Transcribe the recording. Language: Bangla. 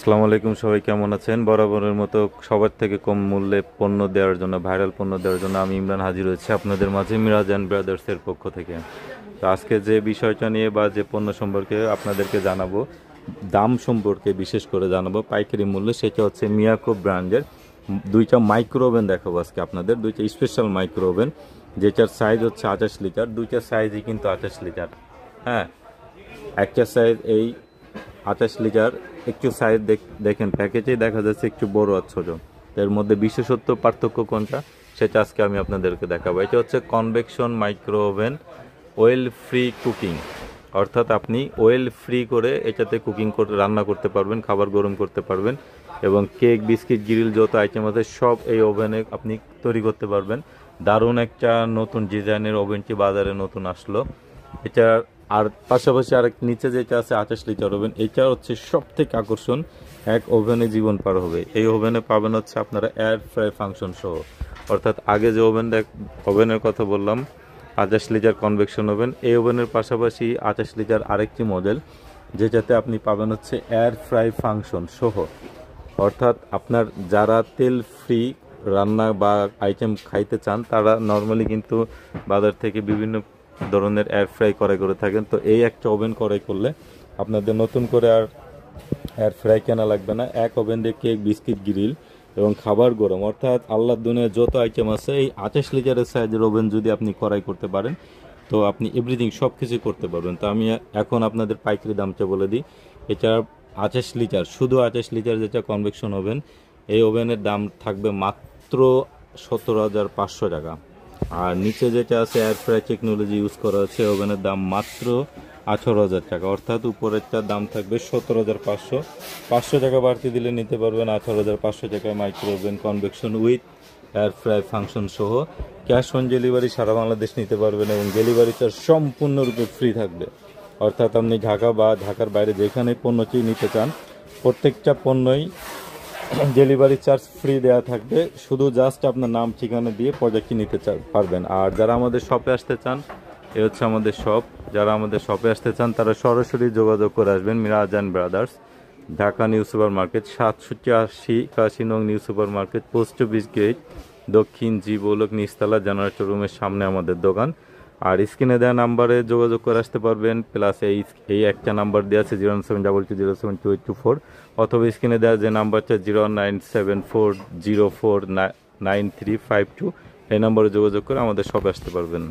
আসসালামু আলাইকুম, সবাই কেমন আছেন? বরাবরের মতো সবার থেকে কম মূল্যে পণ্য দেওয়ার জন্য, ভাইরাল পণ্য দেওয়ার জন্য আমি ইমরান হাজির হয়েছি আপনাদের মাঝে মিরাজ অ্যান্ড ব্রাদার্সের পক্ষ থেকে। তো আজকে যে বিষয়টা নিয়ে বা যে পণ্য সম্পর্কে আপনাদেরকে জানাবো, দাম সম্পর্কে বিশেষ করে জানাবো পাইকারি মূল্যে, সেটা হচ্ছে মিয়াকো ব্র্যান্ডের দুইটা মাইক্রো ওভেন দেখাবো আজকে আপনাদের, দুইটা স্পেশাল মাইক্রো ওভেন, যেটার সাইজ হচ্ছে 28 লিটার। দুইটা সাইজই কিন্তু 28 লিটার। হ্যাঁ, একটা সাইজ এই 28 লিটার, একটু সাইজ দেখেন, প্যাকেজেই দেখা যাচ্ছে একটু বড় আর ছোট। এর মধ্যে বিশেষত্ব পার্থক্য কোনটা সেটা আজকে আমি আপনাদেরকে দেখাবো। এটা হচ্ছে convection micro oven, oil free cooking, অর্থাৎ আপনি অয়েল ফ্রি করে এটাতে কুকিং করে রান্না করতে পারবেন, খাবার গরম করতে পারবেন, এবং কেক, বিস্কিট, গ্রিল যত আইটেম আছে সব এই ওভেনে আপনি তৈরি করতে পারবেন। দারুণ একটা নতুন ডিজাইনের ওভেনটি বাজারে নতুন আসলো এটা। আর পাশাপাশি আরেক নিচে যেটা আছে 28 লিটার ওভেন, এটা হচ্ছে সব থেকে আকর্ষণ। এক ওভেনে জীবন পার হবে। এই ওভেনে পাবেন হচ্ছে আপনারা এয়ার ফ্রাই ফাংশন সহ, অর্থাৎ আগে যে ওভেনের কথা বললাম 28 লিটার কনভেকশন ওভেন, এই ওভেনের পাশাপাশি 28 লিটার আরেকটি মডেল, যেটাতে আপনি পাবেন হচ্ছে এয়ার ফ্রাই ফাংশন সহ। অর্থাৎ আপনার যারা তেল ফ্রি রান্না বা আইটেম খাইতে চান, তারা নর্মালি কিন্তু বাজার থেকে বিভিন্ন ধরনের এয়ার ফ্রাই ক্রয় করে থাকেন। তো এই একটা ওভেন ক্রয় করলে আপনাদের নতুন করে আর এয়ার ফ্রাই কেনা লাগবে না। এক ওভেন দিয়ে কেক, বিস্কিট, গ্রিল এবং খাবার গরম, অর্থাৎ আল্লাহর দুনিয়ার যত আইটেম আছে, এই 28 লিটারের সাইজের ওভেন যদি আপনি ক্রয় করতে পারেন, তো আপনি এভরিথিং সব কিছুই করতে পারবেন। তো আমি এখন আপনাদের পাইকারি দামটা বলে দিই। এটা 28 লিটার, শুধু 28 লিটার যেটা কনভেকশন ওভেন, এই ওভেনের দাম থাকবে মাত্র 17,500 টাকা। আর নিচে যেটা আছে এয়ার ফ্রাই টেকনোলজি ইউজ করা হচ্ছে, ওভেনের দাম মাত্র 18,000 টাকা। অর্থাৎ উপরেরটার দাম থাকবে 17,500, 500 টাকা বাড়তি দিলে নিতে পারবেন 18,500 টাকায় micro oven convection with air fry function সহ। ক্যাশ অন ডেলিভারি সারা বাংলাদেশ নিতে পারবেন এবং ডেলিভারি চার্জ সম্পূর্ণরূপে ফ্রি থাকবে। অর্থাৎ আপনি ঢাকা বা ঢাকার বাইরে যেখানে পণ্যটি নিতে চান, প্রত্যেকটা পণ্যই ডেলিভারি চার্জ ফ্রি দেওয়া থাকবে। শুধু জাস্ট আপনার নাম ঠিকানা দিয়ে প্রোডাক্টটি নিতে পারবেন। আর যারা আমাদের শপে আসতে চান, এ হচ্ছে আমাদের শপ, যারা আমাদের শপে আসতে চান তারা সরাসরি যোগাযোগ করে আসবেন Miraj and brothers, Dhaka new super market, 6780 নং new super market, post office gate, দক্ষিণ জি বলক, নিচতলা, জেনারেটর রুমের সামনে আমাদের দোকান। আর স্ক্রিনে দেওয়া নাম্বারে যোগাযোগ করে আসতে পারবেন, প্লাস এই একটা নাম্বার দেওয়া আছে 09722072824, অথবা স্ক্রিনে দেওয়া যে নাম্বারটা 09740499352, এই নাম্বারে যোগাযোগ করে আমাদের শপে আসতে পারবেন।